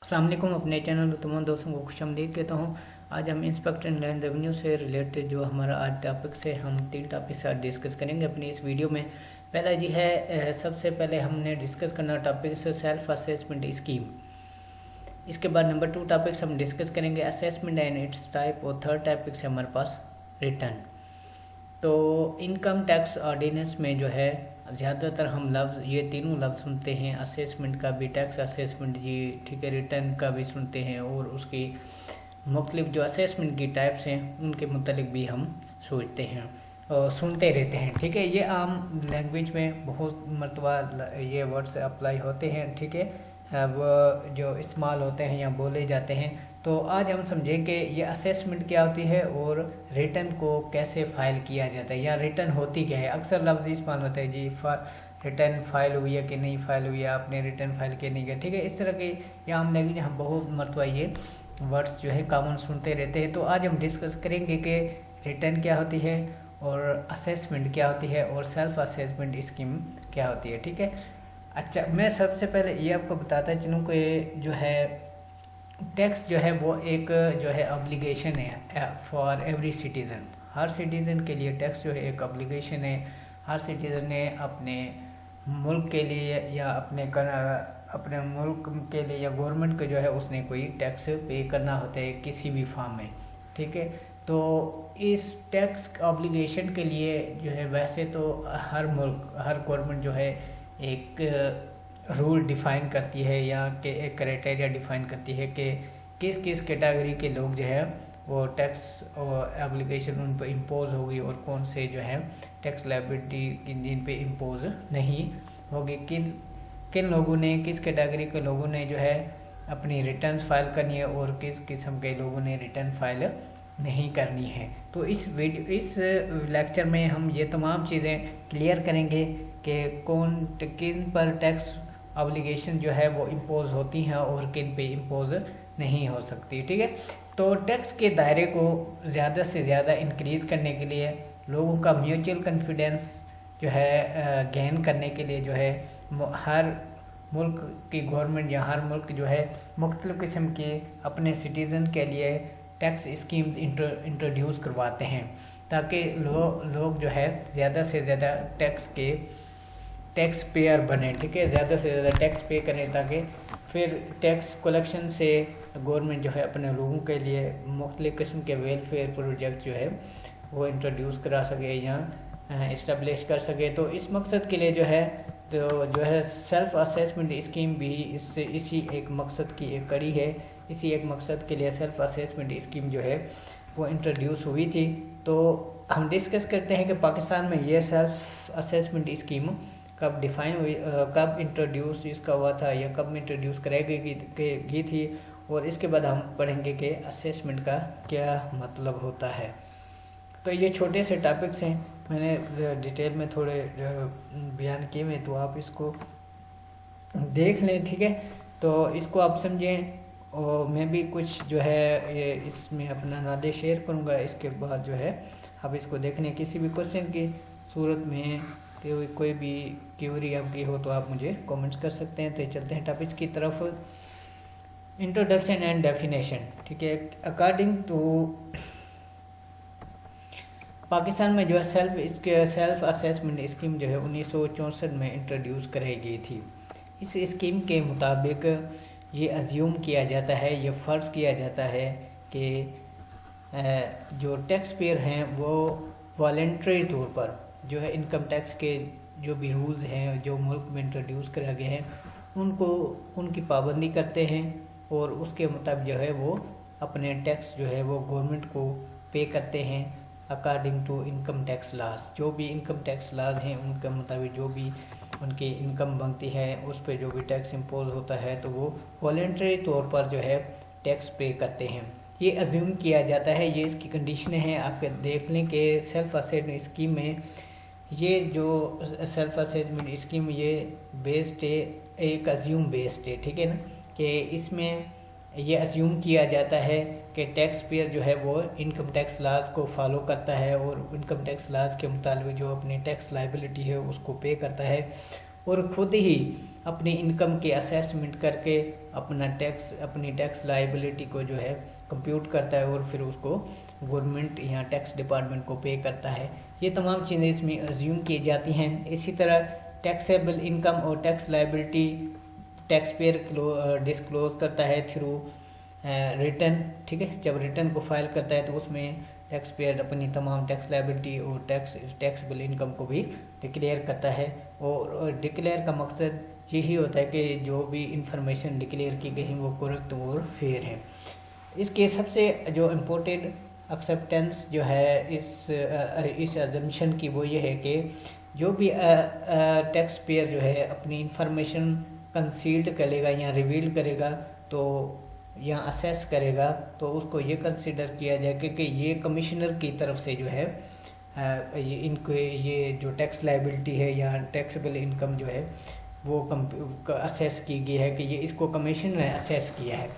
अस्सलाम वालेकुम। अपने चैनल तमाम दोस्तों को खुशामदीद कहता हूँ। आज हम इंस्पेक्टर लैंड रेवेन्यू से रिलेटेड जो हमारा आज टॉपिक से हम 3 टॉपिक से आज डिस्कस करेंगे अपनी इस वीडियो में। पहला जी है, सबसे पहले हमने डिस्कस करना टॉपिक से सेल्फ असेसमेंट स्कीम। इसके बाद नंबर 2 टॉपिक्स हम डिस्कस करेंगे असेसमेंट एंड इट्स टाइप, और थर्ड टॉपिक से हमारे पास रिटर्न। तो इनकम टैक्स ऑर्डिनेंस में जो है ज़्यादातर हम लफ्ज़ ये तीनों लफ्ज़ सुनते हैं, असेसमेंट का भी, टैक्स असेसमेंट जी ठीक है, रिटर्न का भी सुनते हैं, और उसकी मुख्तलिफ जो असेसमेंट की टाइप्स हैं उनके मुतालिक भी हम सोचते हैं और सुनते रहते हैं। ठीक है, ये आम लैंग्वेज में बहुत मरतबा ये वर्ड्स अप्लाई होते हैं। ठीक है, वो जो इस्तेमाल होते हैं या बोले जाते हैं। तो आज हम समझें कि ये असेसमेंट क्या होती है और रिटर्न को कैसे फाइल किया जाता है, या रिटर्न होती क्या है। अक्सर लफ्ज़ इस्तेमाल होता है जी रिटर्न फाइल हुई है कि नहीं फाइल हुई है, आपने रिटर्न फाइल किया नहीं किया। ठीक है, इस तरह के या आम लैंग्वेज हम बहुत मरतबा ये वर्ड्स जो है कॉमन सुनते रहते हैं। तो आज हम डिस्कस करेंगे कि रिटर्न क्या होती है और असेसमेंट क्या होती है और सेल्फ असेसमेंट स्कीम क्या होती है। ठीक है, अच्छा, मैं सबसे पहले ये आपको बताता चलूँ कि जो है टैक्स जो है वो एक जो है ऑब्लिगेशन है for every citizen. Her citizen के लिए टैक्स जो है एक ऑब्लिगेशन है। हर सिटीज़न ने अपने मुल्क के लिए या अपने मुल्क के लिए या गवर्नमेंट को जो है उसने कोई टैक्स पे करना होता है किसी भी फॉर्म में। ठीक है, तो इस टैक्स ऑब्लिगेशन के लिए जो है वैसे तो हर मुल्क, हर गवर्नमेंट जो है एक रूल डिफ़ाइन करती है या कि एक क्राइटेरिया डिफ़ाइन करती है कि किस किस कैटेगरी के लोग जो है वो टैक्स और एप्लीकेशन उन पर इम्पोज होगी और कौन से जो है टैक्स लायबिलिटी जिन पे इम्पोज नहीं होगी। किन किन लोगों ने, किस कैटेगरी के लोगों ने जो है अपनी रिटर्न्स फाइल करनी है और किस किस्म के लोगों ने रिटर्न फाइल नहीं करनी है। तो इस लेक्चर में हम ये तमाम चीज़ें क्लियर करेंगे कि किन पर टैक्स ऑब्लिगेशन जो है वो इम्पोज होती हैं और किन पे इम्पोज नहीं हो सकती। ठीक है, तो टैक्स के दायरे को ज़्यादा से ज़्यादा इंक्रीज़ करने के लिए, लोगों का म्यूचुअल कॉन्फिडेंस जो है गेन करने के लिए जो है हर मुल्क की गवर्नमेंट या हर मुल्क जो है मुख्तलिफ़ किस्म के अपने सिटीज़न के लिए टैक्स स्कीम्स इंट्रोड्यूस करवाते हैं ताकि लोग जो है ज़्यादा से ज़्यादा टैक्स पेयर बने। ठीक है, ज़्यादा से ज़्यादा टैक्स पे करें ताकि फिर टैक्स कलेक्शन से गवर्नमेंट जो है अपने लोगों के लिए मुख्तलिफ़ किस्म के वेलफेयर प्रोजेक्ट जो है वो इंट्रोड्यूस करा सके या इस्टेब्लिश कर सके। तो इस मकसद के लिए जो है सेल्फ असेसमेंट स्कीम भी इसी एक मकसद की एक कड़ी है। इसी एक मकसद के लिए सेल्फ असेसमेंट स्कीम जो है वो इंट्रोड्यूस हुई थी। तो हम डिस्कस करते हैं कि पाकिस्तान में ये सेल्फ असेसमेंट स्कीम कब डिफ़ाइन हुई, कब इंट्रोड्यूस इसका हुआ था या कब इंट्रोड्यूस कराई गई थी, और इसके बाद हम पढ़ेंगे कि असेसमेंट का क्या मतलब होता है। तो ये छोटे से टॉपिक्स हैं, मैंने डिटेल में थोड़े बयान किए हुए, तो आप इसको देख लें। ठीक है, तो इसको आप समझें और मैं भी कुछ जो है ये इसमें अपना नॉलेज शेयर करूँगा। इसके बाद जो है आप इसको देखने, किसी भी क्वेश्चन की सूरत में कोई भी क्वेरी आपकी हो तो आप मुझे कमेंट्स कर सकते हैं। तो चलते हैं टॉपिक्स की तरफ। Introduction and definition. ठीक है, अकॉर्डिंग टू पाकिस्तान में जो है सेल्फ असेसमेंट स्कीम जो है 1964 में इंट्रोड्यूस कराई गई थी। इस स्कीम के मुताबिक ये अज्यूम किया जाता है, ये फ़र्ज़ किया जाता है कि जो टैक्स पेयर हैं वो वॉलंटरी तौर पर जो है इनकम टैक्स के जो भी रूल्स हैं जो मुल्क में इंट्रोड्यूस करा गए हैं उनकी पाबंदी करते हैं, और उसके मुताबिक जो है वो अपने टैक्स जो है वो गवर्नमेंट को पे करते हैं अकॉर्डिंग टू इनकम टैक्स लाज। जो भी इनकम टैक्स लाज हैं उनके मुताबिक जो भी उनकी इनकम बनती है उस पर जो भी टैक्स इम्पोज होता है तो वो वॉलंटरी तौर पर जो है टैक्स पे करते हैं। ये अज्यूम किया जाता है, ये इसकी कंडीशनें हैं। आप देख लें कि सेल्फ असेसमेंट स्कीम में ये जो सेल्फ असेसमेंट स्कीम ये बेस्ड है, एक अज्यूम बेस्ड है। ठीक है ना, कि इसमें ये अज्यूम किया जाता है कि टैक्स पेयर जो है वो इनकम टैक्स लाज को फॉलो करता है और इनकम टैक्स लाज के मुताबिक जो अपनी टैक्स लायबिलिटी है उसको पे करता है, और खुद ही अपनी इनकम के असेसमेंट करके अपनी टैक्स लाइबिलिटी को जो है कंप्यूट करता है और फिर उसको गवर्नमेंट या टैक्स डिपार्टमेंट को पे करता है। ये तमाम चीज़ें इसमें अज्यूम की जाती हैं। इसी तरह टैक्सेबल इनकम और tax liability tax payer disclose करता है थ्रू रिटर्न, ठीक है। जब रिटर्न को फाइल करता है तो उसमें टैक्स पेयर अपनी तमाम टैक्स लाइबिलिटी और टैक्सेबल इनकम को भी डिक्लेयर करता है। और डिक्लेयर का मकसद यही होता है कि जो भी इंफॉर्मेशन डिक्लेयर की गई है वो करेक्ट और फेयर है। इसके सबसे जो इम्पोर्टेंट एक्सेप्टेंस जो है इस अजम्पशन की वो ये है कि जो भी टैक्स पेयर जो है अपनी इंफॉर्मेशन कंसील्ड करेगा या रिवील करेगा तो या असेस करेगा तो उसको ये कंसिडर किया जाए कि ये कमिश्नर की तरफ से जो है ये जो टैक्स लाइबिलिटी है या टैक्सेबल इनकम जो है वो असेस की गई है कि ये इसको कमीशन ने असेस किया है।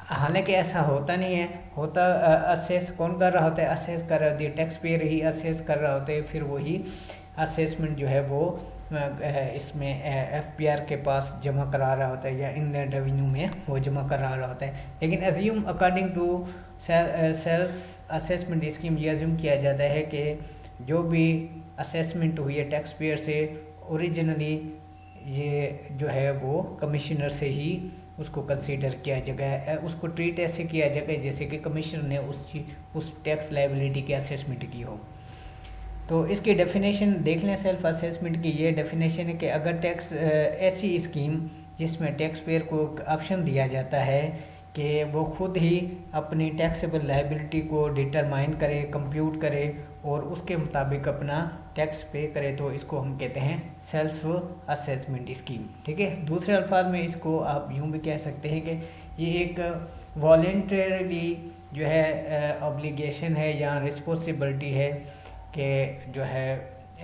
हालांकि ऐसा होता नहीं है, असेस कौन कर रहा होता है, असेस कर रहा होता है टैक्स पेयर ही असेस कर रहा होता है, फिर वही असेसमेंट जो है वो इसमें FPR के पास जमा करा रहा होता है या इनलैंड रेवेन्यू में वो जमा करा रहा होता है। लेकिन assume according to self assessment scheme ये अज्यूम किया जाता है कि जो भी असेसमेंट हुई है टैक्स पेयर से ओरिजिनली ये जो है वो कमिश्नर से ही उसको कंसीडर किया जाएगा, उसको ट्रीट ऐसे किया जाएगा जैसे कि कमिश्नर ने उस टैक्स लाइबिलिटी की असेसमेंट की हो। तो इसकी डेफिनेशन देख लें सेल्फ असेसमेंट की। ये डेफिनेशन है कि अगर टैक्स ऐसी स्कीम जिसमें टैक्स पेयर को ऑप्शन दिया जाता है कि वो खुद ही अपनी टैक्सेबल लाइबिलिटी को डिटरमाइन करे, कंप्यूट करे और उसके मुताबिक अपना टैक्स पे करे, तो इसको हम कहते हैं सेल्फ असेसमेंट स्कीम, ठीक है। दूसरे अल्फाज में इसको आप यूँ भी कह सकते हैं कि ये एक वॉलेंटरली जो है ऑब्लिगेशन है या रिस्पॉन्सिबिलिटी है कि जो है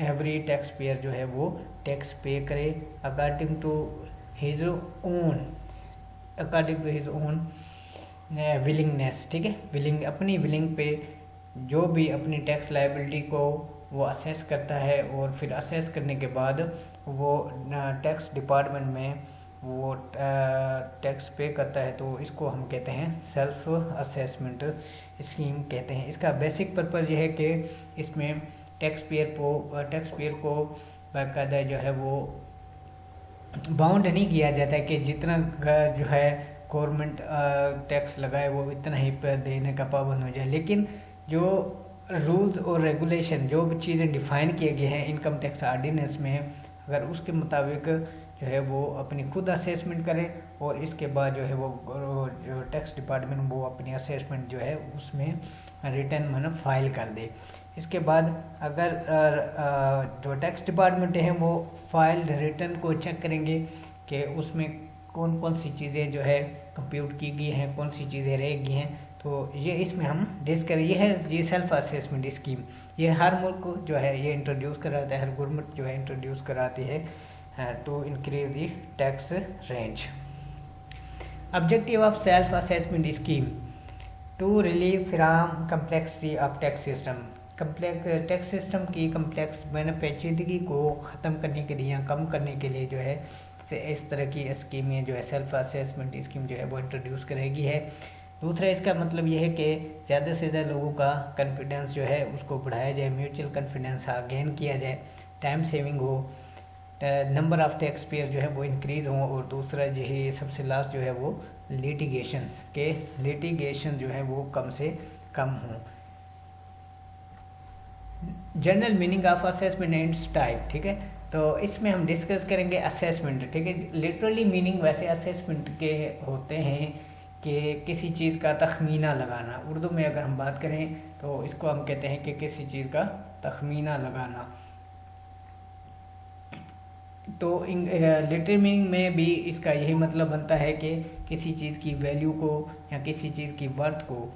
एवरी टैक्स पेयर जो है वो टैक्स पे करे according to his own willingness, ठीक है। अपनी विलिंग पे जो भी अपनी टैक्स लाइबिलिटी को वो असेस करता है और फिर असेस करने के बाद वो टैक्स डिपार्टमेंट में वो टैक्स पे करता है, तो इसको हम कहते हैं सेल्फ असेसमेंट स्कीम कहते हैं। इसका बेसिक पर्पज़ यह है कि इसमें टैक्स पेयर को बाकायदा जो है वो बाउंड नहीं किया जाता है कि जितना जो है गवर्नमेंट टैक्स लगाए वो इतना ही देने का पाबंद हो जाए, लेकिन जो रूल्स और रेगुलेशन जो भी चीज़ें डिफाइन किए गए हैं इनकम टैक्स ऑर्डिनेंस में, अगर उसके मुताबिक जो है वो अपनी खुद असेसमेंट करें और इसके बाद जो है वो जो टैक्स डिपार्टमेंट वो अपनी असेसमेंट जो है उसमें रिटर्न फाइल कर दे। इसके बाद अगर जो टैक्स डिपार्टमेंट है वो फाइल रिटर्न को चेक करेंगे कि उसमें कौन कौन सी चीज़ें जो है कंप्यूट की गई हैं, कौन सी चीज़ें रह गई हैं, तो ये इसमें हम डिस्कस ये है ये सेल्फ असेसमेंट स्कीम। ये हर मुल्क जो है ये इंट्रोड्यूस कराता है, हर गवर्नमेंट जो है इंट्रोड्यूस कराती है to increase the tax range. Objective of self assessment scheme to relieve from complexity of tax system. Tax system की कम्प्लेक्स पेचीदगी को ख़त्म करने के लिए या कम करने के लिए जो है इस तरह की स्कीमें जो है सेल्फ असेसमेंट स्कीम जो है वो इंट्रोड्यूस करेगी है। दूसरा इसका मतलब यह है कि ज़्यादा से ज़्यादा लोगों का कॉन्फिडेंस जो है उसको बढ़ाया जाए, म्यूचुअल कॉन्फिडेंस गेन किया जाए, टाइम सेविंग हो, नंबर ऑफ टैक्स पेयर जो है वो इंक्रीज़ हो, और दूसरा यही सबसे लास्ट जो है वो लिटिगेशन जो है वो कम से कम हो। General meaning of assessment and type, ठीक है, तो इसमें हम डिस्कस करेंगे असेसमेंट, ठीक है। लिटरली मीनिंग वैसे असेसमेंट के होते हैं कि किसी चीज़ का तखमीना लगाना। उर्दू में अगर हम बात करें तो इसको हम कहते हैं कि किसी चीज़ का तखमीना लगाना। तो लिटरल मीनिंग में भी इसका यही मतलब बनता है कि किसी चीज़ की वैल्यू को या किसी चीज़ की वर्थ को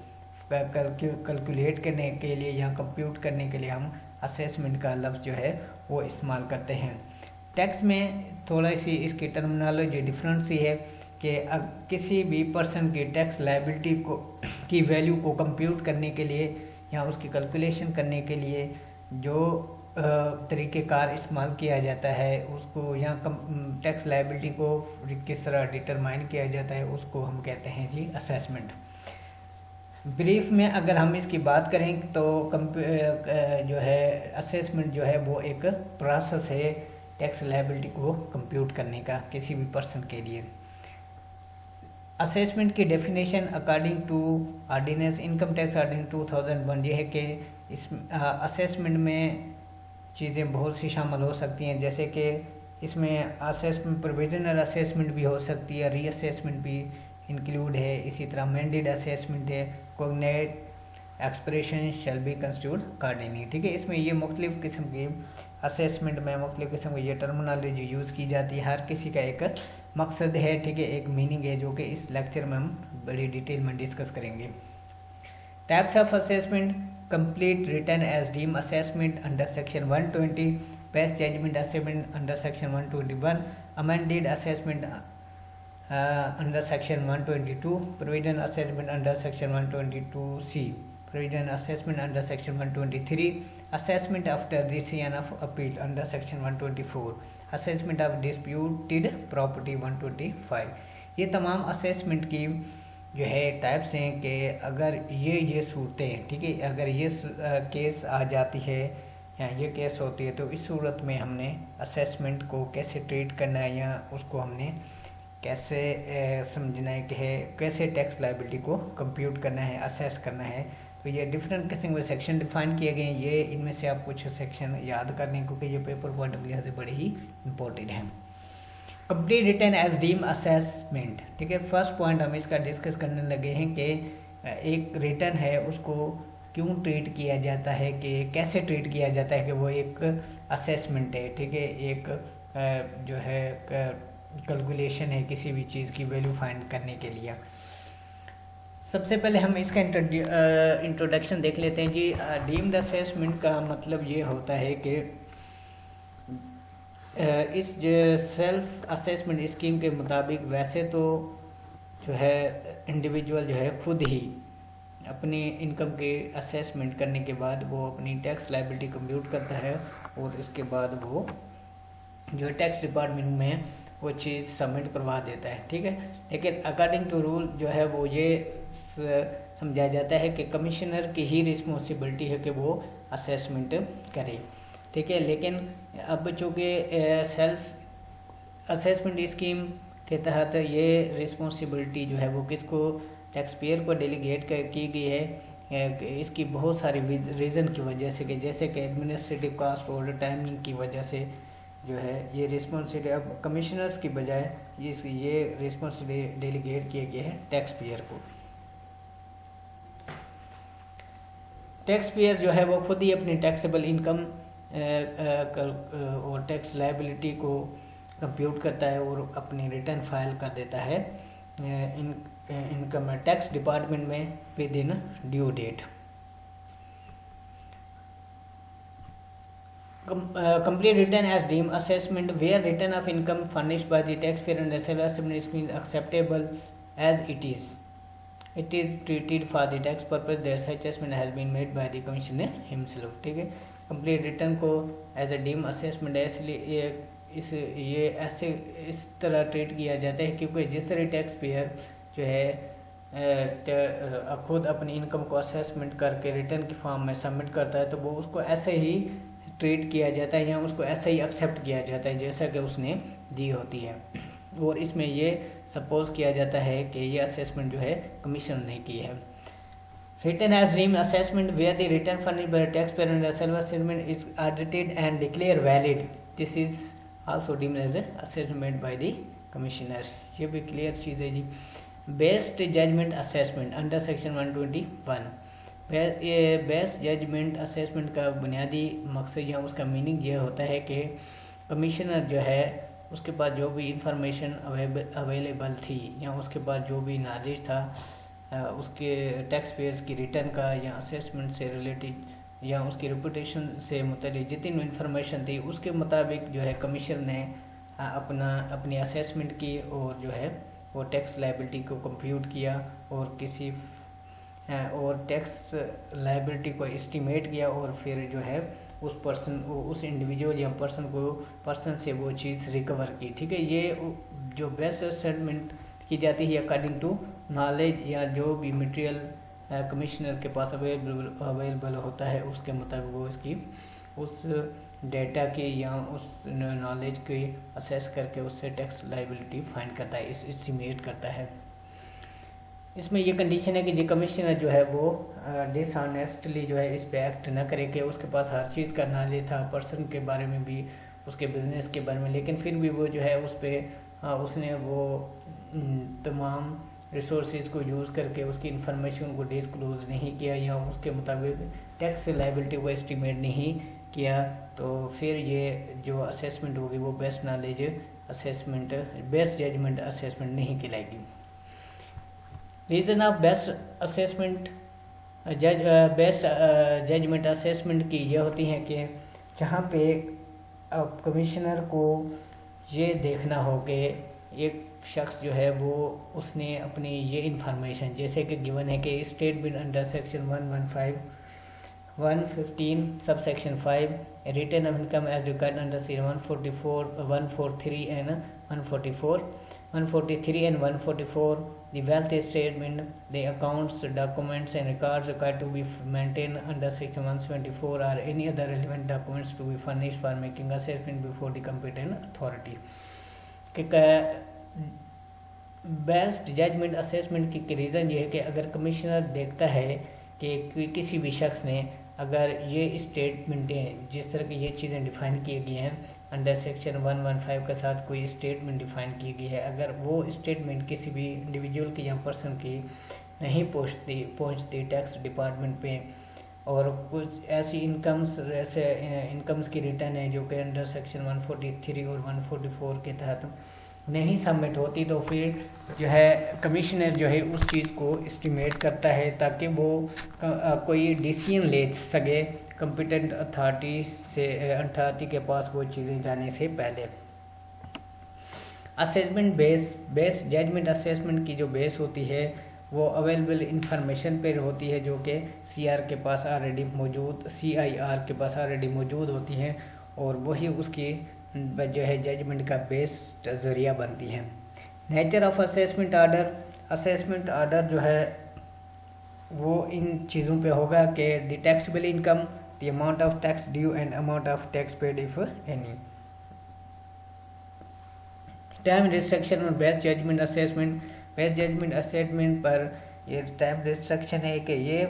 कैलकुलेट करने के लिए या कंप्यूट करने के लिए हम असेसमेंट का लफ्ज़ जो है वो इस्तेमाल करते हैं। टैक्स में थोड़ा सी इसकी टर्मिनोलॉजी डिफरेंट सी है कि किसी भी पर्सन की टैक्स लायबिलिटी को की वैल्यू को कंप्यूट करने के लिए या उसकी कैलकुलेशन करने के लिए जो तरीक़ेकार इस्तेमाल किया जाता है उसको, या टैक्स लायबिलिटी को किस तरह डिटरमाइन किया जाता है उसको हम कहते हैं जी असेसमेंट। ब्रीफ में अगर हम इसकी बात करें तो जो है असेसमेंट जो है वो एक प्रोसेस है टैक्स लायबिलिटी को कंप्यूट करने का किसी भी पर्सन के लिए। असेसमेंट की definition according to ordinance income tax ordinance 2001 ये है कि इस असेसमेंट में चीज़ें बहुत सी शामिल हो सकती हैं, जैसे कि इसमें असेसमेंट प्रोविजनल असेसमेंट भी हो सकती है, रीअसेसमेंट भी इंक्लूड है, इसी तरह अमेंडेड असेसमेंट है, cognate expression shall be constitute accordingly. ठीक है, इसमें ये मुख्तलिफ किस्म की असेसमेंट में मुख्तलिफ किस्म की ये टर्मिनोलॉजी यूज़ की जाती है, हर किसी का एक मकसद है, ठीक है, एक मीनिंग है, जो कि इस लेक्चर में हम बड़ी डिटेल में डिस्कस करेंगे। Types of assessment: complete return as deem assessment under section 120, best judgement assessment under section 121, amended assessment under section 122, provisional assessment under section 122C, provisional assessment under section 123, assessment after decision of appeal under section 124, assessment of disputed property 125। ये तमाम assessment की जो है types हैं कि अगर ये सूरतें, ठीक है, अगर ये केस आ जाती है या ये केस होती है तो इस सूरत में हमने असेसमेंट को कैसे ट्रीट करना है या उसको हमने कैसे समझना है कि कैसे टैक्स लायबिलिटी को कंप्यूट करना है, असेस करना है। तो ये डिफरेंट किस्म के सेक्शन डिफाइन किए गए हैं। ये इनमें से आप कुछ सेक्शन याद कर लें क्योंकि ये पेपर पॉइंट ऑफ व्यू से बड़े ही इंपॉर्टेंट हैं। Complete return as deem assessment, ठीक है, फर्स्ट पॉइंट हम इसका डिस्कस करने लगे हैं कि एक रिटर्न है उसको क्यों ट्रीट किया जाता है, कि कैसे ट्रीट किया जाता है, कि वो एक असेसमेंट है, ठीक है, एक जो है कैलकुलेशन है किसी भी चीज़ की वैल्यू फाइंड करने के लिए। सबसे पहले हम इसका इंट्रोडक्शन देख लेते हैं जी। डीम्ड असेसमेंट का मतलब ये होता है कि इस सेल्फ असेसमेंट स्कीम के मुताबिक वैसे तो जो है इंडिविजुअल जो है खुद ही अपनी इनकम के असेसमेंट करने के बाद वो अपनी टैक्स लायबिलिटी कंप्यूट करता है और इसके बाद वो जो टैक्स डिपार्टमेंट में वो चीज़ सबमिट करवा देता है, ठीक है। लेकिन अकॉर्डिंग टू रूल जो है वो ये समझाया जाता है कि कमिश्नर की ही रिस्पॉन्सिबिलिटी है कि वो असेसमेंट करे, ठीक है। लेकिन अब चूँकि सेल्फ असेसमेंट स्कीम के तहत ये रिस्पॉन्सिबिलिटी जो है वो किसको, टैक्स पेयर को डेलीगेट की गई है। इसकी बहुत सारी रीज़न की वजह से, कि जैसे कि एडमिनिस्ट्रेटिव कास्ट और टाइमिंग की वजह से जो है ये रिस्पॉन्सिबिलिटी अब कमिश्नर्स की बजाय ये रिस्पॉन्सिबिलिटी डेलीगेट किए गए हैं टैक्स पेयर को। टैक्स पेयर जो है वो खुद ही अपनी टैक्सेबल इनकम और टैक्स लायबिलिटी को कंप्यूट करता है और अपनी रिटर्न फाइल कर देता है इनकम टैक्स डिपार्टमेंट में within due date. Complete return as deemed assessment where return of income furnished by the taxpayer and assessment scheme is acceptable as it is. It is treated for the tax purpose that such assessment has been made by the commissioner himself, ठीक है। Complete return को as a deem assessment इसलिए ये ऐसे इस तरह treat किया जाता है क्योंकि जिस तरह टैक्स पेयर जो है खुद अपनी इनकम को असेसमेंट करके रिटर्न की फॉर्म में सबमिट करता है तो वो उसको ऐसे ही ट्रीट किया जाता है या उसको ऐसा ही एक्सेप्ट किया जाता है जैसा कि उसने दी होती है। और इसमें ये सपोज किया जाता है कि ये असेसमेंट जो है कमीशन ने की है। Return as deemed assessment where the return furnished by taxpayer and self assessment is audited and declare valid, this is also deemed as assessment by the commissioner. ये भी क्लियर चीज़ है जी। Best judgement assessment under section 121। Best judgement assessment का बुनियादी मकसद या उसका मीनिंग ये होता है कि कमिश्नर जो है उसके पास जो भी इंफॉर्मेशन अवेलेबल थी या उसके पास जो भी नॉलेज था उसके टैक्स पेयर्स की रिटर्न का या असेसमेंट से रिलेटेड या उसकी रेपुटेशन से मुतालिक जितनी इंफॉर्मेशन थी उसके मुताबिक जो है कमिश्नर ने अपनी असेसमेंट की और जो है वो टैक्स लायबिलिटी को कंप्यूट किया और टैक्स लायबिलिटी को एस्टिमेट किया और फिर जो है उस इंडिविजुअल या पर्सन से वो चीज़ रिकवर की। ठीक है, ये जो बेस्ट असेसमेंट की जाती है अकॉर्डिंग टू नॉलेज या जो भी मटेरियल कमिश्नर के पास अवेलेबल होता है उसके मुताबिक वो इसकी उस डेटा की या उस नॉलेज की असेस करके उससे टैक्स लायबिलिटी फाइंड करता है, एस्टिमेट करता है। इसमें ये कंडीशन है कि जो कमिश्नर जो है वो डिसऑनेस्टली जो है इस पे एक्ट न करे, कि उसके पास हर चीज़ का नॉलेज था पर्सन के बारे में भी, उसके बिजनेस के बारे में, लेकिन फिर भी वो जो है उस पर उसने वो तमाम रिसोर्सेज को यूज़ करके उसकी इंफॉर्मेशन को डिस्क्लोज नहीं किया या उसके मुताबिक टैक्स लायबिलिटी को एस्टिमेट नहीं किया, तो फिर ये जो असेसमेंट होगी वो best knowledge assessment, best judgement assessment नहीं कहलाएगी। Reason of best assessment best judgement assessment की ये होती है कि जहाँ पे अब कमिश्नर को ये देखना हो कि एक शख्स जो है वो उसने अपनी ये इंफॉर्मेशन जैसे कि गिवन है कि statement under section 115 sub section 5 return of income as required under section 143 and 143 and 144, the wealth statement, the accounts, documents and records required to be maintained under section 174 or any other relevant documents to be furnished for making assessment before the competent authority। Best judgement assessment की reason ये है कि अगर commissioner देखता है कि किसी भी शख्स ने अगर ये स्टेटमेंटें जिस तरह की ये चीज़ें डिफ़ाइन की गई हैं अंडर सेक्शन 115 के साथ कोई स्टेटमेंट डिफ़ाइन की गई है, अगर वो स्टेटमेंट किसी भी इंडिविजुअल की या पर्सन की नहीं पहुंचती टैक्स डिपार्टमेंट पे, और कुछ ऐसी इनकम्स की रिटर्न है जो कि अंडर सेक्शन 143 और 144 के तहत नहीं सबमिट होती, तो फिर जो है कमिश्नर जो है उस चीज़ को एस्टिमेट करता है ताकि वो कोई डिसीजन ले सके कॉम्पिटेंट अथॉरिटी के पास वो चीज़ें जाने से पहले। असेसमेंट बेस जजमेंट असेसमेंट की जो बेस होती है वो अवेलेबल इंफॉर्मेशन पर होती है जो कि CR के पास ऑलरेडी मौजूद, CIR के पास ऑलरेडी मौजूद होती हैं, और वही उसकी जो है जजमेंट का बेस्ट जरिया बनती है। नेचर ऑफ असेसमेंट ऑर्डर जो है वो इन चीज़ों पे होगा कि the taxable income, the amount of tax due and amount of tax paid if any. Time restriction और बेस्ट जजमेंट असेसमेंट पर ये टाइम रिस्ट्रिक्शन है कि ये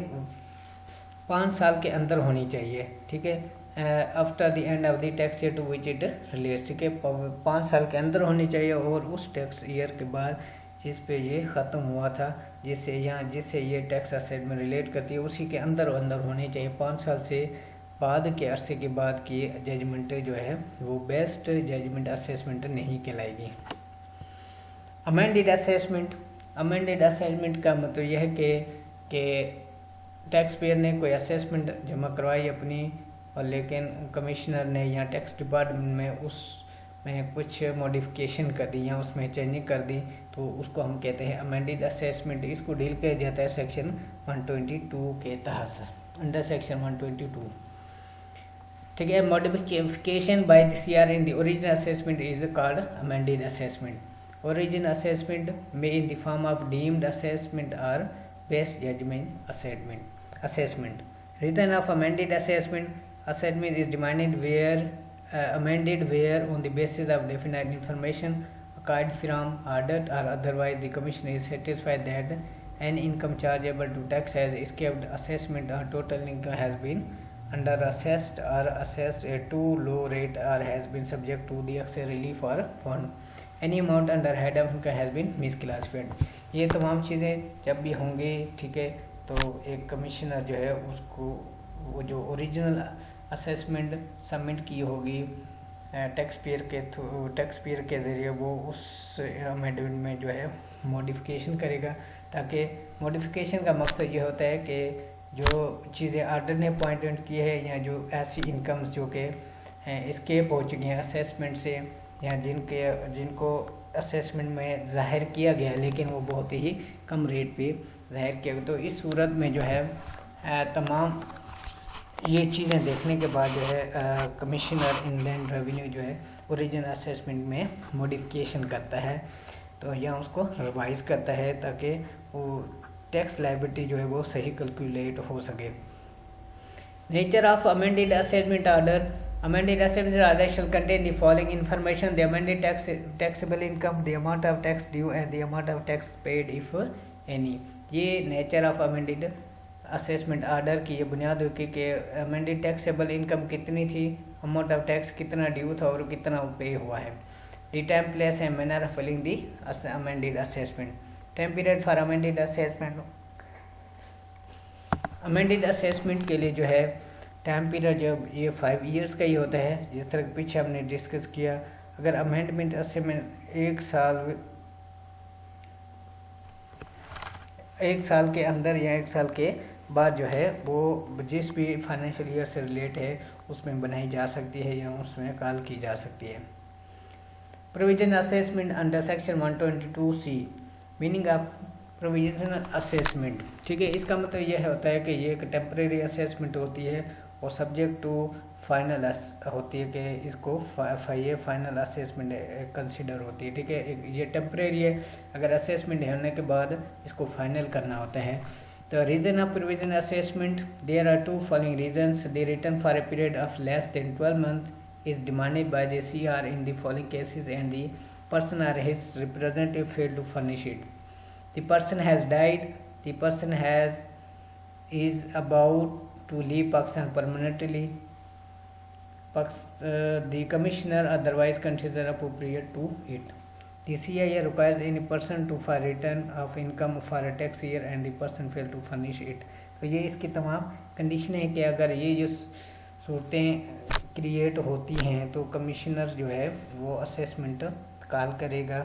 5 साल के अंदर होनी चाहिए। ठीक है, after the end of the tax year to which it relates. ठीक है, 5 साल के अंदर होनी चाहिए और उस टैक्स ईयर के बाद जिस पे ये ख़त्म हुआ था, जिससे ये टैक्स असेसमेंट रिलेट करती है उसी के अंदर होनी चाहिए। 5 साल से बाद के अरसे के बाद की जजमेंट जो है वो बेस्ट जजमेंट असेसमेंट नहीं कहलाएगी। अमेंडेड असेसमेंट का मतलब यह है कि टैक्स पेयर ने कोई असेसमेंट जमा करवाई अपनी, और लेकिन कमिश्नर ने या टैक्स डिपार्टमेंट में उसमें कुछ मॉडिफिकेशन कर दी या उसमें चेंजिंग कर दी, तो उसको हम कहते हैं अमेंडेड असेसमेंट। इसको डील किया जाता है सेक्शन 122 के तहत, अंडर सेक्शन 122। ठीक है, modification by the CR in the original assessment is called amended assessment. Original assessment में in the form of deemed assessment और best judgement assessment. Return of amended assessment is demanded amended where on the basis of definite information acquired from audit or otherwise the commissioner is satisfied that an income chargeable to tax has escaped assessment or total income has been under assessed or assessed at too low rate or has been subject to the excess relief or fund. Any amount under head of income has been misclassified. ये तमाम चीज़ें जब भी होंगी, ठीक है, तो एक कमिश्नर जो है उसको वो जो ओरिजिनल असेसमेंट सबमिट की होगी टैक्स पेयर के ज़रिए वो उस अमेंडमेंट में जो है मॉडिफिकेशन करेगा, ताकि मॉडिफिकेशन का मकसद ये होता है कि जो चीज़ें ऑर्डर ने पॉइंट आउट की है या जो ऐसी इनकम्स जो कि एस्केप हो चुकी हैं असेसमेंट से या जिनको असेसमेंट में ज़ाहिर किया गया लेकिन वो बहुत ही कम रेट पे ज़ाहिर किया गया, तो इस सूरत में जो है तमाम ये चीज़ें देखने के बाद जो है कमिश्नर इनलैंड रेवेन्यू जो है ओरिजिनल असेसमेंट में मॉडिफिकेशन करता है, तो यहाँ उसको रिवाइज करता है ताकि वो टैक्स लायबिलिटी जो है वो सही कैलकुलेट हो सके। Nature of amended assessment order. Amended assessment order shall contain the following information: the amended taxable income, the amount of tax due and the amount of tax paid if any. ये nature of amended assessment order की ये बुनियाद होगी कि amended taxable income कितनी थी, amount of tax कितना due था और कितना पे हुआ है। The time, place and manner of filing the amended assessment. Time period for amended assessment. Amended assessment के लिए जो है टाइम पीरियड जब ये 5 ईयर्स का ही होता है, जिस तरह पीछे हमने डिस्कस किया। अगर अमेंडमेंट असेसमेंट एक साल के अंदर या 1 साल के बाद जो है वो जिस भी फाइनेंशियल ईयर से रिलेट है उसमें बनाई जा सकती है या उसमें कॉल की जा सकती है। Provision assessment under section 122C। Meaning of provisional assessment, ठीक है, इसका मतलब यह होता है कि ये एक टेम्परेरी असेसमेंट होती है और सब्जेक्ट टू फाइनल होती है कि इसको ये फाइनल असेसमेंट कंसिडर होती है, ठीक है। ये टेम्परेरी है, अगर असेसमेंट होने के बाद इसको फाइनल करना होता है। The reason of provisional assessment, there are 2 following reasons. The return for a period of less than 12 months is demanded by the CR in the following cases and the person or his representative failed to furnish it. The person has died, the person is about to leave Pakistan permanently, the commissioner otherwise considers appropriate to it. The CIA requires any person to file return of income for a tax year and the person fail to furnish it. तो ये इसकी तमाम condition है कि अगर ये जो सूरतें क्रिएट होती हैं तो कमिश्नर जो है वो असेसमेंट कॉल करेगा।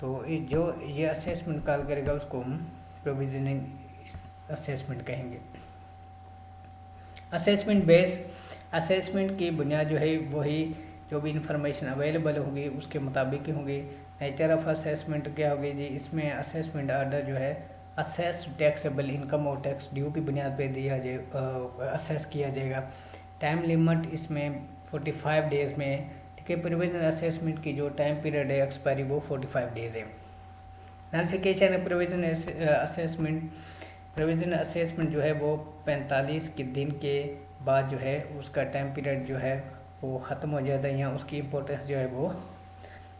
तो जो ये असेसमेंट कॉल करेगा उसको हम प्रोविजनिंग असेसमेंट कहेंगे। असेसमेंट बेस, असेसमेंट की बुनियाद जो है वही जो भी इंफॉर्मेशन अवेलेबल होगी उसके मुताबिक ही होगी। नेचर ऑफ असेसमेंट क्या होगी जी, इसमें असेसमेंट ऑर्डर जो है असेस टैक्सेबल इनकम और टैक्स ड्यू की बुनियाद पे दिया जाए असेस किया जाएगा। टाइम लिमिट इसमें 45 डेज में, ठीक है। प्रोविजनल असेसमेंट की जो टाइम पीरियड है एक्सपायरी वो 45 डेज है। Notification provisional assessment, provisional assessment जो है वो 45 के दिन के बाद जो है उसका टाइम पीरियड जो है वो ख़त्म हो जाता है या उसकी इम्पोर्टेंस जो है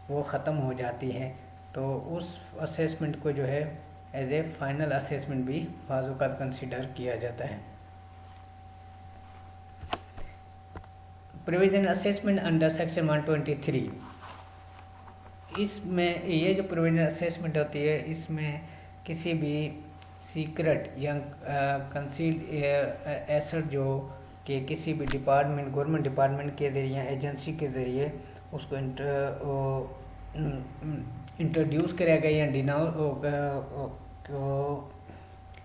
वो ख़त्म हो जाती है। तो उस असेसमेंट को जो है एज ए फाइनल असेसमेंट भी बाज़ औक़ात कंसिडर किया जाता है। प्रोविजन असेसमेंट अंडर सेक्शन 123, इसमें ये जो प्रोविजन असेसमेंट होती है इसमें किसी भी सीक्रेट या कंसील्ड एसेट जो कि किसी भी डिपार्टमेंट, गवर्नमेंट डिपार्टमेंट के ज़रिए या एजेंसी के ज़रिए उसको इंट्रोड्यूस किया गया या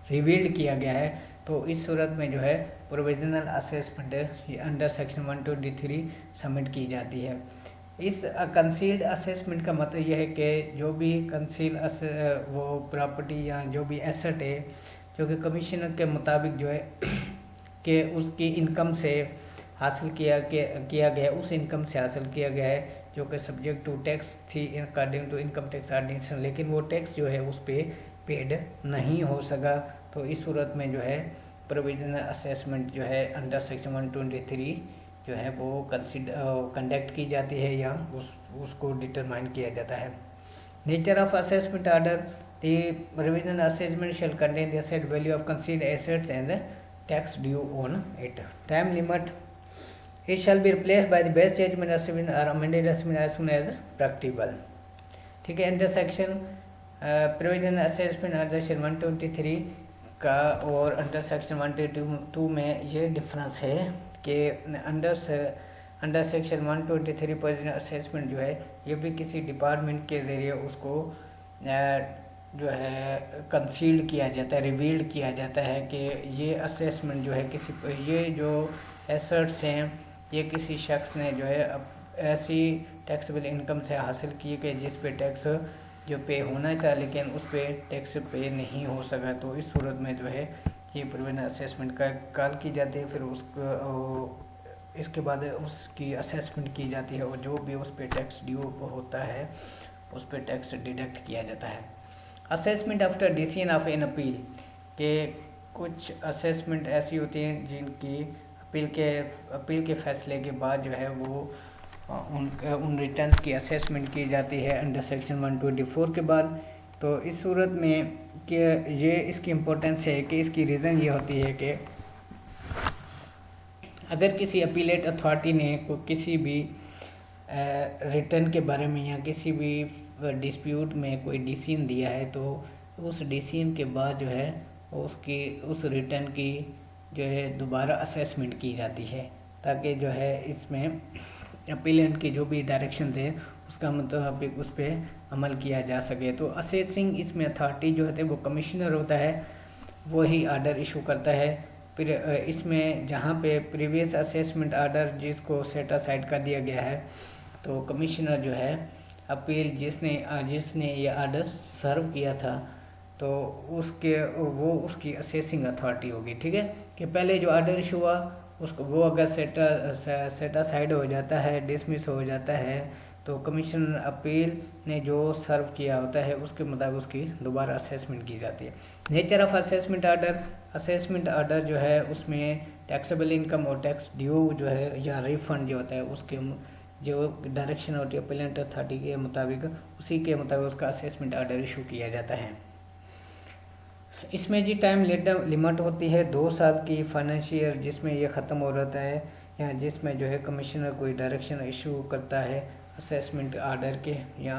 रिवील्ड किया गया है, तो इस सूरत में जो है provisional assessment under section 123 submit की जाती है। इस कंसील्ड असेसमेंट का मतलब यह है कि जो भी कंसील वो प्रॉपर्टी या जो भी एसेट है जो कि कमिश्नर के मुताबिक जो है कि उसकी इनकम से हासिल किया गया, उस इनकम से हासिल किया गया है जो कि सब्जेक्ट टू टैक्स थी according to income tax ordination, लेकिन वो टैक्स जो है उस पर पेड नहीं हो सका। तो इस सूरत में जो है प्रोविजनल असेसमेंट जो है अंडर सेक्शन 123 जो है वो कंडक्ट की जाती है या उसको डिटरमाइन किया जाता है। Nature of assessment order, the provisional assessment shall contain the asset value of concealed assets and tax due on it. Time limit, it shall be replaced by the best judgment assessment or amended assessment as soon as practicable, ठीक है। Under section provisional assessment under section 123 का और under section 122 में ये difference है कि under section 123 provisional assessment जो है ये भी किसी डिपार्टमेंट के ज़रिए उसको जो है कंसील्ड किया जाता है, रिवील्ड किया जाता है कि ये असेसमेंट जो है ये जो एसेट्स हैं ये किसी शख्स ने जो है ऐसी टैक्सेबल इनकम से हासिल की कि जिस पे टैक्स जो पे होना चाहिए लेकिन उस पे टैक्स पे नहीं हो सका। तो इस सूरत में जो है ये प्रिवेंट असेसमेंट का कॉल की जाती है, फिर उसको इसके बाद उसकी असेसमेंट की जाती है और जो भी उस पर टैक्स ड्यू होता है उस पर टैक्स डिडक्ट किया जाता है। Assessment after decision of an appeal के कुछ असेसमेंट ऐसी होती हैं जिनकी अपील के फैसले के बाद जो है वो उन रिटर्न्स की असेसमेंट की जाती है अंडर सेक्शन 124 के बाद। तो इस सूरत में कि ये इसकी इम्पोर्टेंस है कि इसकी रीज़न ये होती है कि अगर किसी अपीलेट अथॉरिटी ने किसी भी रिटर्न के बारे में या किसी भी डिस्प्यूट में कोई डिसीजन दिया है तो उस डिसीजन के बाद जो है उस रिटर्न की जो है दोबारा असेसमेंट की जाती है, ताकि जो है इसमें अपीलेंट की जो भी डायरेक्शंस है उसका मुताबिक उस पर अमल किया जा सके। तो असेसिंग इसमें अथॉरिटी जो है वो कमिश्नर होता है, वो ही ऑर्डर इशू करता है। फिर इसमें जहाँ पे प्रीवियस असेसमेंट ऑर्डर जिसको सेट असाइड कर दिया गया है तो कमिश्नर जो है अपील जिसने ये ऑर्डर सर्व किया था तो उसकी असेसिंग अथॉरिटी होगी। ठीक है, कि पहले जो ऑर्डर इशू हुआ उसको वो अगर सेट असाइड हो जाता है, डिसमिस हो जाता है, तो कमिश्नर अपील ने जो सर्व किया होता है उसके मुताबिक उसकी दोबारा असेसमेंट की जाती है। नेचर ऑफ असेसमेंट ऑर्डर जो है उसमें टैक्सेबल इनकम और टैक्स ड्यू जो है या रिफंड जो होता है उसके जो डायरेक्शन होती है अपीलेंट अथॉरिटी के मुताबिक उसी के मुताबिक उसका असेसमेंट ऑर्डर इशू किया जाता है। इसमें जी टाइम लिमिट होती है 2 साल की फाइनेंशियल ईयर जिसमें ये ख़त्म हो जाता है या जिसमें जो है कमिश्नर कोई डायरेक्शन इशू करता है असेसमेंट ऑर्डर के या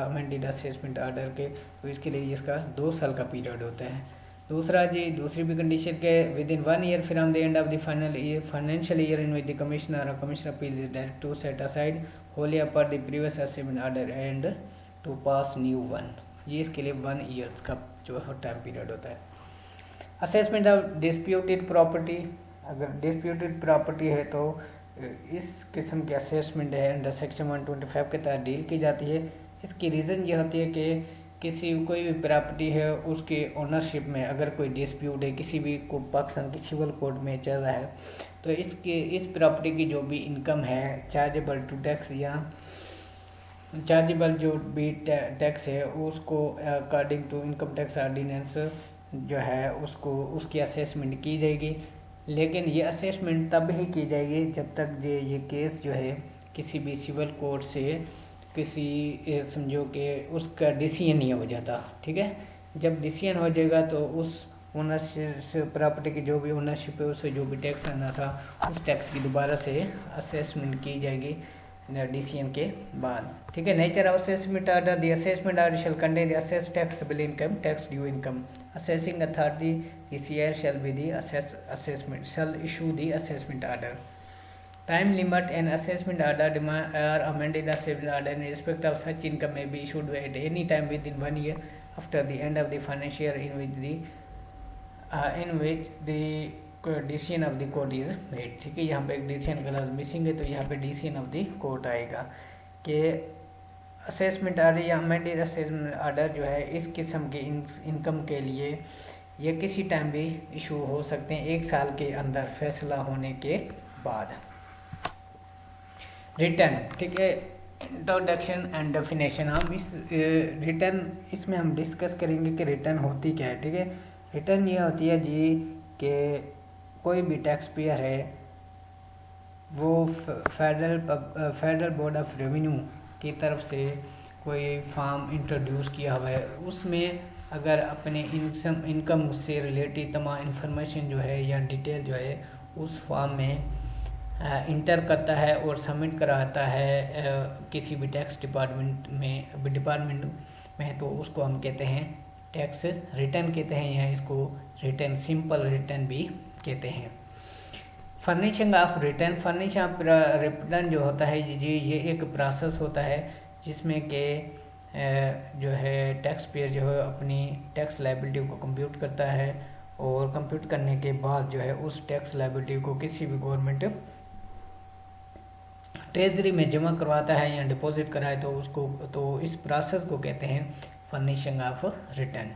अमेंडेड असेसमेंट ऑर्डर के, तो इसके लिए इसका 2 साल का पीरियड होता है। दूसरी भी कंडीशन के within 1 year from the end of the financial year in which the commissioner appeal is directed to set aside wholly upper the previous assessment order and to pass new one. ये इसके लिए 1 year का जो time period होता है। Assessment of disputed property, अगर disputed property है तो इस किस्म की असेसमेंट है अंडर सेक्शन 125 के तहत डील की जाती है। इसकी रीज़न ये होती है कि कोई भी प्रॉपर्टी है उसके ओनरशिप में अगर कोई डिस्प्यूट है किसी भी को पाकिस्तान की सिविल कोर्ट में चल रहा है तो इस प्रॉपर्टी की जो भी इनकम है चार्जेबल टू टैक्स या चार्जेबल जो भी टैक्स है उसको according to income tax ordinance जो है उसकी असेसमेंट की जाएगी। लेकिन ये असेसमेंट तब ही की जाएगी जब तक ये केस जो है किसी भी सिविल कोर्ट से समझो कि उसका डिसीजन नहीं हो जाता। ठीक है, जब डिसीजन हो जाएगा तो उस ओनरशिप प्रॉपर्टी की जो भी ओनरशिप है उससे जो भी टैक्स आना था उस टैक्स की दोबारा से असेसमेंट की जाएगी डिसीजन के बाद। ठीक है, nature of assessment order the assessment order shall contain the assess taxable income tax due income assessing authority ECR shall be the assessment shall issue the assessment order. Time limit and assessment order or amended assessment order in respect of such income may be issued at any time within 1 year after the end of the financial year in which the decision of the court is made. ठीक है, यहाँ पे एक decision का लफ्ज़ missing है तो यहाँ पे डिसीजन ऑफ द कोर्ट आएगा कि असेसमेंट ऑर्डर या अमेंडेड असेसमेंट ऑर्डर जो है इस किस्म के इनकम के लिए ये किसी टाइम भी इशू हो सकते हैं 1 साल के अंदर फैसला होने के बाद। रिटर्न, ठीक है, इंट्रोडक्शन एंड डेफिनेशन। हम इस रिटर्न इसमें हम डिस्कस करेंगे कि रिटर्न होती क्या है। ठीक है, रिटर्न ये होती है जी कि कोई भी टैक्स पेयर है वो फेडरल बोर्ड ऑफ रेवेन्यू की तरफ से कोई फॉर्म इंट्रोड्यूस किया हुआ है, उसमें अगर अपने इनकम से रिलेटेड तमाम इंफॉर्मेशन जो है या डिटेल जो है उस फॉर्म में इंटर करता है और सबमिट कराता है किसी भी टैक्स डिपार्टमेंट में तो उसको हम कहते हैं टैक्स रिटर्न कहते हैं या इसको रिटर्न सिंपल रिटर्न भी कहते हैं। Furnishing of return, furnishing of return जो होता है जी ये एक प्रोसेस होता है जिसमें कि जो है टैक्स पेयर जो है अपनी टैक्स लायबिलिटी को कंप्यूट करता है और कंप्यूट करने के बाद जो है उस टैक्स लायबिलिटी को किसी भी गवर्नमेंट ट्रेजरी में जमा करवाता है या डिपॉजिट कराए तो इस प्रोसेस को कहते हैं furnishing of return.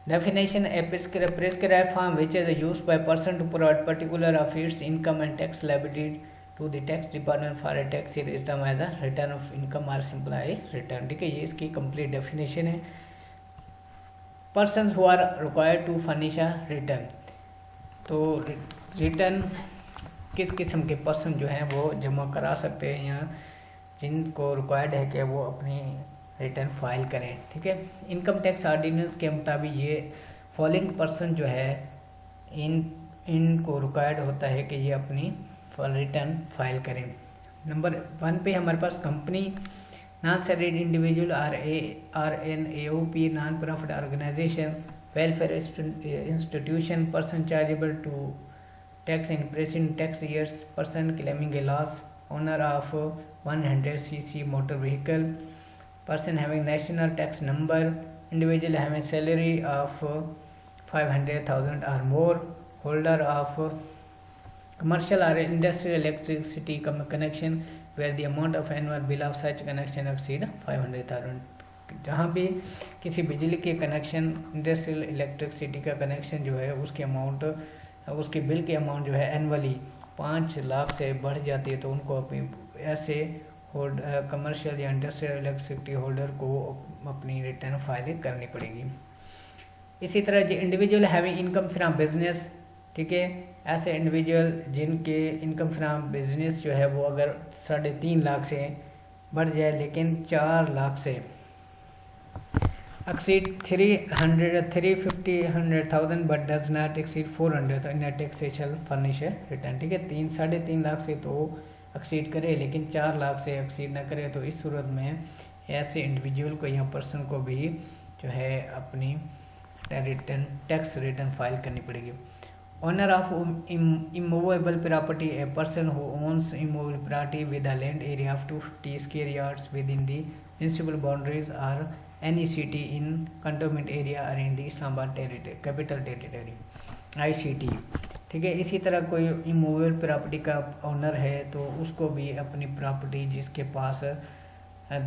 Definition: a prescribed form which is used by person to provide particular of its income and tax liability to the tax department for a tax year is termed as a return of income or simple I return। ठीक है, ये इसकी complete definition है। Persons who are required to furnish a return, तो return किस किस्म के person जो हैं वो जमा करा सकते हैं या जिनको रिक्वायर्ड है कि वो अपनी रिटर्न फाइल करें। ठीक है, इनकम टैक्स ऑर्डिनेंस के मुताबिक ये फॉलोइंग पर्सन जो है इनको रिक्वायर्ड होता है कि ये अपनी रिटर्न फाइल करें। नंबर 1 पे हमारे पास company, non salaried individual or an AOP, non profit organisation, welfare institution, person chargeable to tax in present tax years, person claiming a loss, owner of 100cc motor vehicle, person having national tax number, individual having salary of 500,000 or more, holder of commercial or industrial electricity connection where the amount of annual bill of such connection exceed 500,000। जहाँ भी किसी बिजली के connection, industrial electricity का connection जो है उसकी amount, उसके बिल की अमाउंट जो है एनुअली 5 लाख से बढ़ जाती है तो उनको अपनी ऐसे कमर्शियल या इंडस्ट्रियल इलेक्ट्रिसिटी होल्डर को अपनी रिटर्न फाइल करनी पड़ेगी। इसी तरह जो individual having income from business, ठीक है, ऐसे इंडिविजुअल जिनके इनकम फ्रॉम बिजनेस जो है वो अगर 3.5 लाख से बढ़ जाए लेकिन 4 लाख से exceed 350,000 but does not exceed 400 in a taxation furnish a return। ठीक है, 3.5 लाख से तो एक्सीड करे लेकिन 4 लाख से एक्सीड ना करे तो इस सूरत में ऐसे इंडिविजुअल को या पर्सन को भी जो है अपनी रिटर्न टैक्स रिटर्न फाइल करनी पड़ेगी। Owner of immovable property, a person who owns immovable property with a land area of 250 square yards within the municipal boundaries or any city in cantonment area और in the Islamabad capital territory ICT। ठीक है, इसी तरह कोई immovable property का owner है तो उसको भी अपनी प्रॉपर्टी जिसके पास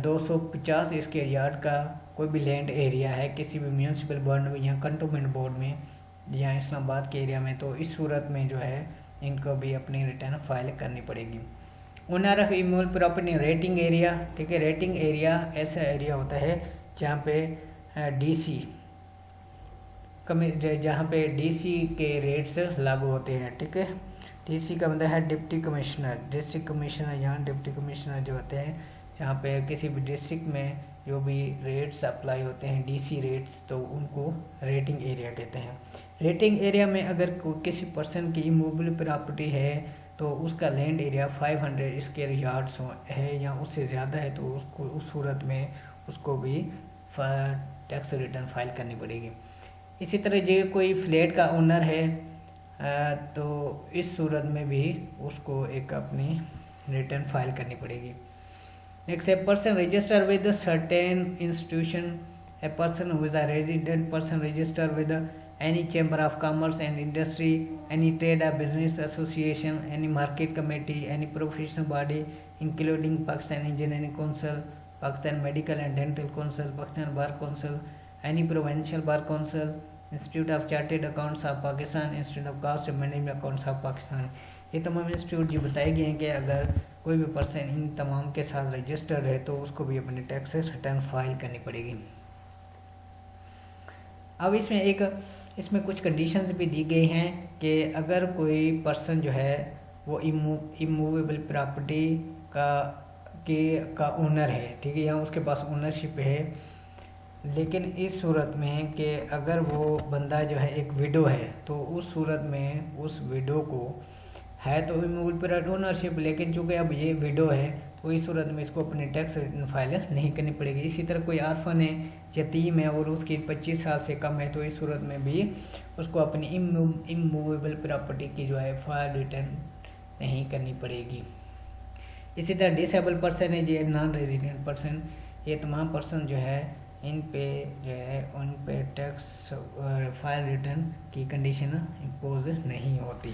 250 स्क्वायर यार्ड का कोई भी लैंड एरिया है किसी भी म्यूनसिपल बोर्ड में या कंटोनमेंट बोर्ड में या इस्लामाबाद के एरिया में, तो इस सूरत में जो है इनको भी अपनी रिटर्न फाइल करनी पड़ेगी। Owner of immovable property rating area, ठीक है, रेटिंग एरिया ऐसा एरिया होता है जहाँ पे DC जहाँ पे DC के रेट्स लागू होते हैं। ठीक है, DC का मतलब है डिप्टी कमिश्नर, डिस्ट्रिक्ट कमिश्नर या डिप्टी कमिश्नर जो होते हैं जहाँ पे किसी भी डिस्ट्रिक्ट में जो भी रेट्स अप्लाई होते हैं DC रेट्स, तो उनको रेटिंग एरिया कहते हैं। रेटिंग एरिया में अगर किसी पर्सन की इमूवेबल प्रॉपर्टी है तो उसका लैंड एरिया 500 स्क्वायर यार्ड्स है या उससे ज़्यादा है तो उसको उस सूरत में उसको भी टैक्स रिटर्न फाइल करनी पड़ेगी। इसी तरह जो कोई फ्लैट का ओनर है तो इस सूरत में भी उसको एक अपनी रिटर्न फाइल करनी पड़ेगी। Next, a person register with certain institution, a person who is a resident person register with any chamber of commerce and industry, any trade or business association, any market committee, any professional body including Pakistan engineering council, Pakistan medical and dental council, Pakistan bar council, any provincial bar council, institute of chartered accounts of Pakistan, institute of cost management accounts of Pakistan. ये तमाम institute जो बताए गए हैं कि अगर कोई भी पर्सन इन तमाम के साथ रजिस्टर्ड है तो उसको भी अपनी टैक्स रिटर्न फाइल करनी पड़ेगी। अब इसमें कुछ कंडीशंस भी दी गई हैं कि अगर कोई पर्सन जो है वो इमूवेबल प्रॉपर्टी का ओनर है, ठीक है, या उसके पास ओनरशिप है, लेकिन इस सूरत में कि अगर वो बंदा जो है एक विडो है तो उस सूरत में उस विडो को है तो इमूवेबल ओनरशिप, लेकिन चूँकि अब ये विडो है तो इस सूरत में इसको अपनी टैक्स रिटर्न फाइल नहीं करनी पड़ेगी। इसी तरह कोई आर्फन है, यतीम है और उसकी 25 साल से कम है तो इस सूरत में भी उसको अपनी इमूवेबल प्रॉपर्टी की जो है फाइल रिटर्न नहीं करनी पड़ेगी। इसी तरह डिसेबल पर्सन है, जो नॉन रेजिडेंट पर्सन, ये तमाम पर्सन जो है इन पे जो है उन पे टैक्स फाइल रिटर्न की कंडीशन इम्पोज नहीं होती।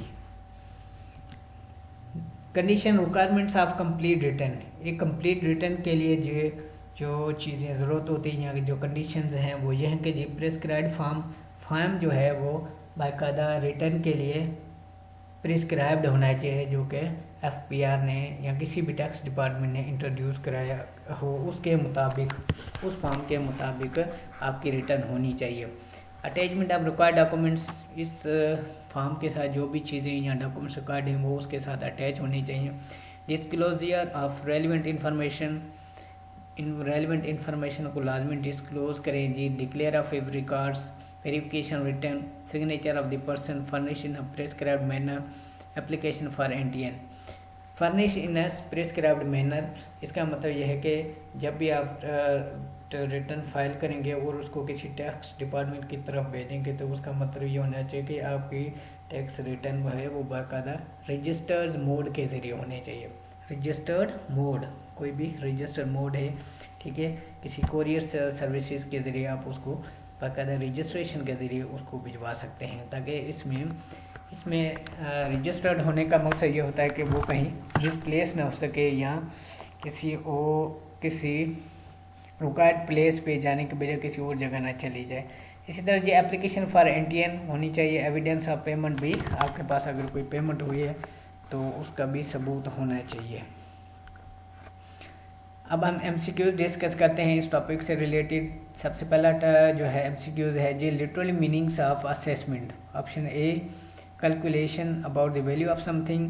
Condition requirements of complete return, एक कंप्लीट रिटर्न के लिए जो चीज़ें ज़रूरत होती हैं या जो कंडीशंस हैं वो ये हैं कि जी प्रेस्क्राइब्ड फॉर्म फॉर्म जो है वो बाकायदा रिटर्न के लिए प्रिस्क्राइब्ड होना चाहिए, जो कि FPR ने या किसी भी टैक्स डिपार्टमेंट ने इंट्रोड्यूस कराया हो, उसके मुताबिक, उस फॉर्म के मुताबिक आपकी रिटर्न होनी चाहिए। अटैचमेंट ऑफ रिक्वायर्ड डॉक्यूमेंट्स, इस फॉर्म के साथ जो भी चीज़ें या डॉक्यूमेंट्स रिक्वायर्ड हैं वो उसके साथ अटैच होनी चाहिए। Disclosure of relevant information, relevant information को लाजमी डिस्क्लोज करें जी। Declare of records, verification return, signature of the person, furnish in a prescribed manner, application for NTN। Furnish in a prescribed manner, इसका मतलब यह है कि जब भी आप रिटर्न फाइल करेंगे और उसको किसी टैक्स डिपार्टमेंट की तरफ भेजेंगे तो उसका मतलब ये होना चाहिए कि आपकी टैक्स रिटर्न वो है वो बाकायदा रजिस्टर्ड मोड के ज़रिए होने चाहिए। रजिस्टर्ड मोड, कोई भी रजिस्टर्ड मोड है, ठीक है, किसी कोरियर सर्विसेज के ज़रिए आप उसको बाकायदा रजिस्ट्रेशन के ज़रिए उसको भिजवा सकते हैं, ताकि इसमें रजिस्टर्ड होने का मकसद ये होता है कि वो कहीं मिसप्लेस ना हो सके या किसी रिक्वायर्ड प्लेस पे जाने के बजाय किसी और जगह ना चली जाए। इसी तरह ये एप्लीकेशन फॉर NTN होनी चाहिए। एविडेंस ऑफ पेमेंट भी आपके पास अगर कोई पेमेंट हुई है तो उसका भी सबूत होना चाहिए। अब हम MCQs डिस्कस करते हैं इस टॉपिक से रिलेटेड। सबसे पहला जो है MCQs है जी, literally meanings of assessment. Option A, calculation about the value of something,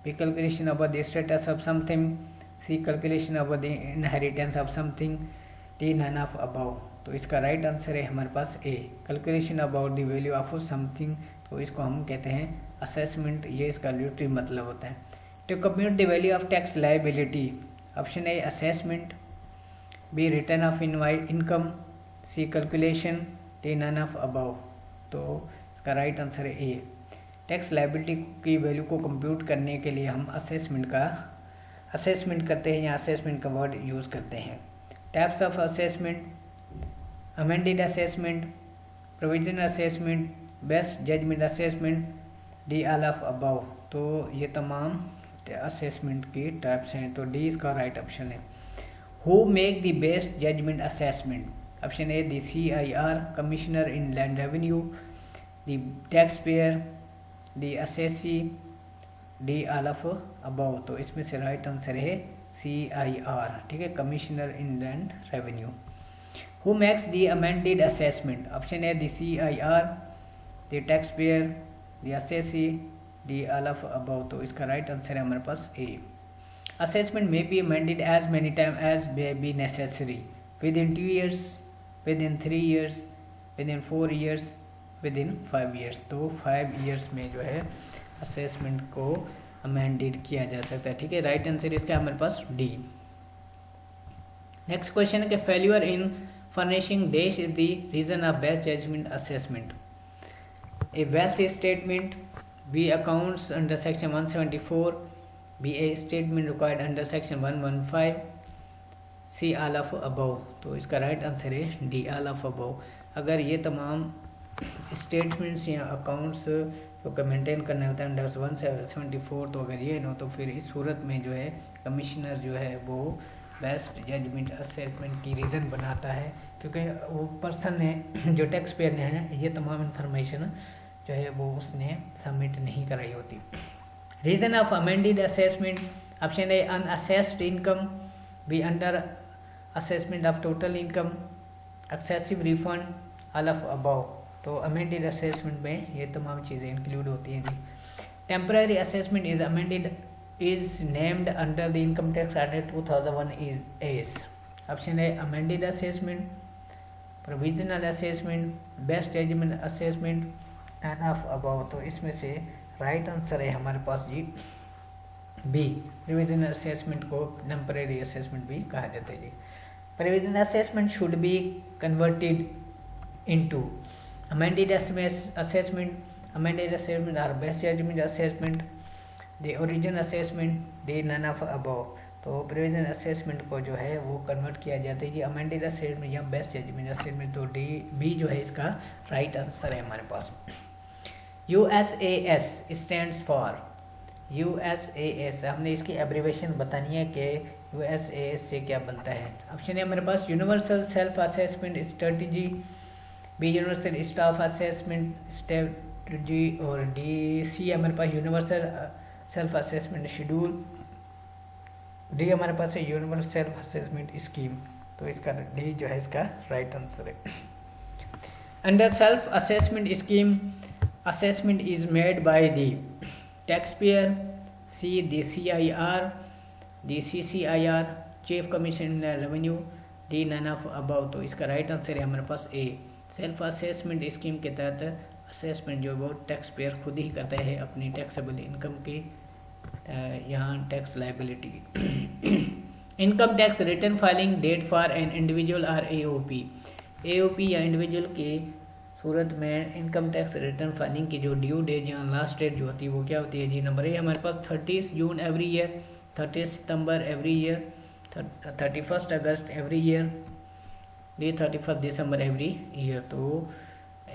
B, calculation about the status of something, C, calculation about the inheritance of something, D, none of above. तो इसका right answer है हमारे पास A, calculation about the value of something. तो इसको हम कहते हैं असेसमेंट, ये इसका लिटरली मतलब होता है। To compute the value of tax liability, option A, assessment, B, return of income, C, calculation, D, none of above. तो इसका राइट आंसर है A। टैक्स लायबिलिटी की वैल्यू को कंप्यूट करने के लिए हम असेसमेंट करते हैं या असेसमेंट का वर्ड यूज़ करते हैं। Types of assessment, amended assessment, provisional assessment, best judgement assessment, D, all of above. तो ये तमाम असेसमेंट की टाइप्स हैं, तो D इसका राइट ऑप्शन है। Who make the best judgement assessment, option A, the CIR, commissioner inland revenue, the tax payer, the assessee, D, all of above. तो इसमें से राइट आंसर है CIR, ठीक है, commissioner inland revenue. Who makes the amended assessment, option A, the CIR, the tax payer, the assessee, D, all of above. तो इसका right answer है हमारे पास A। असेसमेंट में be amended as many time as may be necessary, within 2 years, within 3 years, within 4 years, within 5 years। तो 5 years में जो है असेसमेंट को अमेंडेड किया जा सकता है, ठीक है। राइट आंसर इसका हमारे पास D। नेक्स्ट क्वेश्चन है कि failure in furnishing dash is the reason of best judgement assessment. A best statement, B, accounts under section 174, B, a statement required under section 115, C, all of above. तो इसका right answer है D, all of above. अगर ये तमाम statements या accounts को maintain करना होता है अंडर 174, तो अगर ये ना तो फिर इस सूरत में जो है कमिश्नर जो है वो बेस्ट जजमेंट असेसमेंट की रीज़न बनाता है, क्योंकि वो पर्सन ने जो टैक्स पेयर ने है ये तमाम इंफॉर्मेशन जो है वो उसने सबमिट नहीं कराई होती। Reason of amended assessment, option A, unassessed income, B, under assessment of total income, excessive refund, all of above. तो अमेंडेड असेसमेंट में ये तमाम चीज़ें इंक्लूड होती हैं जी। Temporary assessment is amended is named under the income tax act 2001 is as, option A, amended assessment, provisional assessment, best judgement assessment, none of above. तो इसमें से राइट आंसर है हमारे पास जी B, प्रोविजनल असेसमेंट को टेम्पररी असेसमेंट भी कहा जाता है जी। Provisional assessment should be converted into amended assessment, amended assessment or best judgment assessment, the original assessment, the none of above। तो प्रोविजनल असेसमेंट को जो है वो कन्वर्ट किया जाता है जी अमेंडेड असेसमेंट या बेस्ट जजमेंट असेसमेंट। तो B जो है इसका राइट आंसर है हमारे पास। USAS स्टैंड्स फॉर, USAS हमने इसकी एब्रीवेशन बतानी है कि USAS से क्या बनता है। ऑप्शन है हमारे पास universal self assessment strategy, B universal staff assessment strategy, और डी सी हमारे पास universal self assessment schedule, D हमारे पास है यूनिवर्सल सेल्फ असेसमेंट स्कीम। तो इसका डी जो है इसका राइट आंसर है। Under self assessment scheme assessment is made by the taxpayer, C the CIR, the CCIR, chief commissioner revenue, D none of above. तो इसका राइट आंसर है हमारे पास ए। सेल्फ असेसमेंट स्कीम के तहत असेसमेंट जो वो टैक्स पेयर खुद ही करता है अपनी टैक्सेबल इनकम की, यहाँ tax liability. Income tax return filing date for an individual or AOP। AOP या इंडिविजुअल की सूरत में इनकम टैक्स रिटर्न फाइलिंग की जो ड्यू डेट या लास्ट डेट जो होती है वो क्या होती है जी? नंबर ए हमारे पास 30 June every year, 30 September every year, 31 August every year, D 31 December every year. तो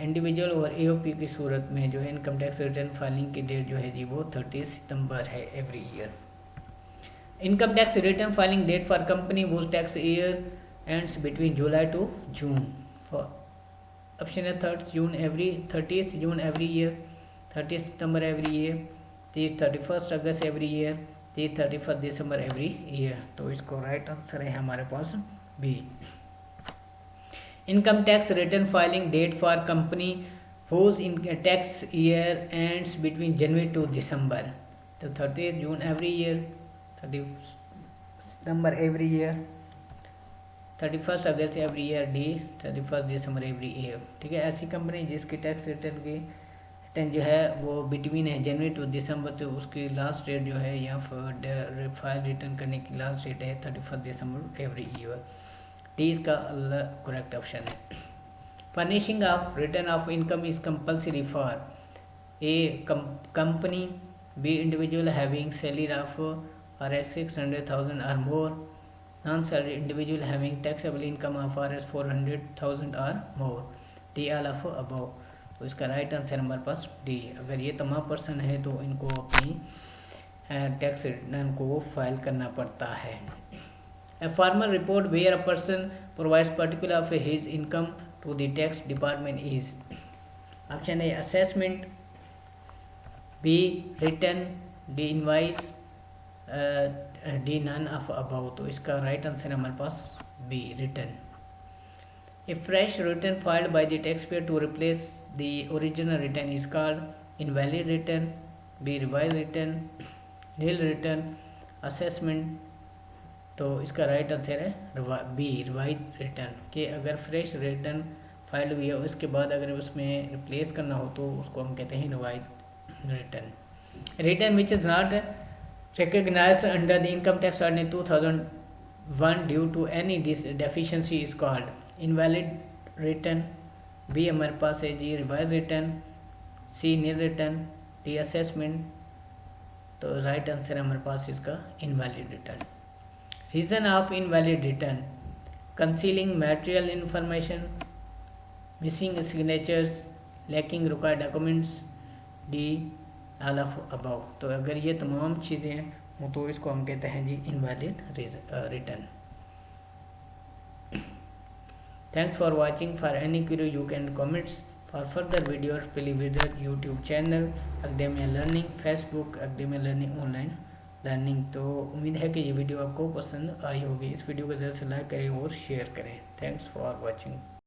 इंडिविजुअल और AOP की सूरत में जो है इनकम टैक्स रिटर्न फाइलिंग की डेट जो है जी वो 30 सितंबर है every year. Income tax return filing date for company whose tax year ends between July to June. Option है 30 June every year, 30 September every year, 31 August every year, 31 December every year. तो इसको right answer है हमारे पास B. Income tax return filing date for company whose in tax year ends between January to December. तो 30 June every year, 30 September every year, 31 August every year, D 31 December every year. ठीक है, ऐसी company जिसकी tax return जो है वो between है जनवरी to December, तो उसकी लास्ट डेट जो है या फाइल रिटर्न करने की लास्ट डेट है 31 दिसंबर एवरी ईयर। डी इसका करेक्ट ऑप्शन है। Furnishing of return of income is compulsory for a company, B individual having salary of Rs 600,000 or more, non-salary individual having taxable income of Rs 400,000 or more, D all of above। तो इसका right answer हमारे पास D. अगर ये तमाम person है तो इनको अपनी टैक्स रिटर्न को फाइल करना पड़ता है। A formal report where a person provides particular of his income to the tax department is option A assessment, B return, D invoice, D none of above. तो इसका राइट आंसर हमारे पास B return. A fresh return filed by the tax payer to replace the original return is called invalid return, B revise return, nil return, assessment. तो इसका right answer है B revise return. कि अगर fresh return file हुई है उसके बाद अगर उसमें रिप्लेस करना हो तो उसको हम कहते हैं revise return. Return which is not recognized under the income tax ordinance 2001 due to any deficiency is called invalid return, B हमारे पास है जी revise return, C nil return, D assessment. तो राइट आंसर हमारे पास इसका invalid return. Reason of invalid return concealing material information, missing signatures, lacking required documents, D all of above. तो अगर ये तमाम चीज़ें हैं तो इसको हम कहते हैं जी invalid return. Thanks for watching. For any query you can comments. For further videos please visit YouTube channel Academia Learning, Facebook Academia Learning online learning. तो उम्मीद है कि ये वीडियो आपको पसंद आई होगी। इस वीडियो को ज़्यादा से लाइक करें और शेयर करें। Thanks for watching.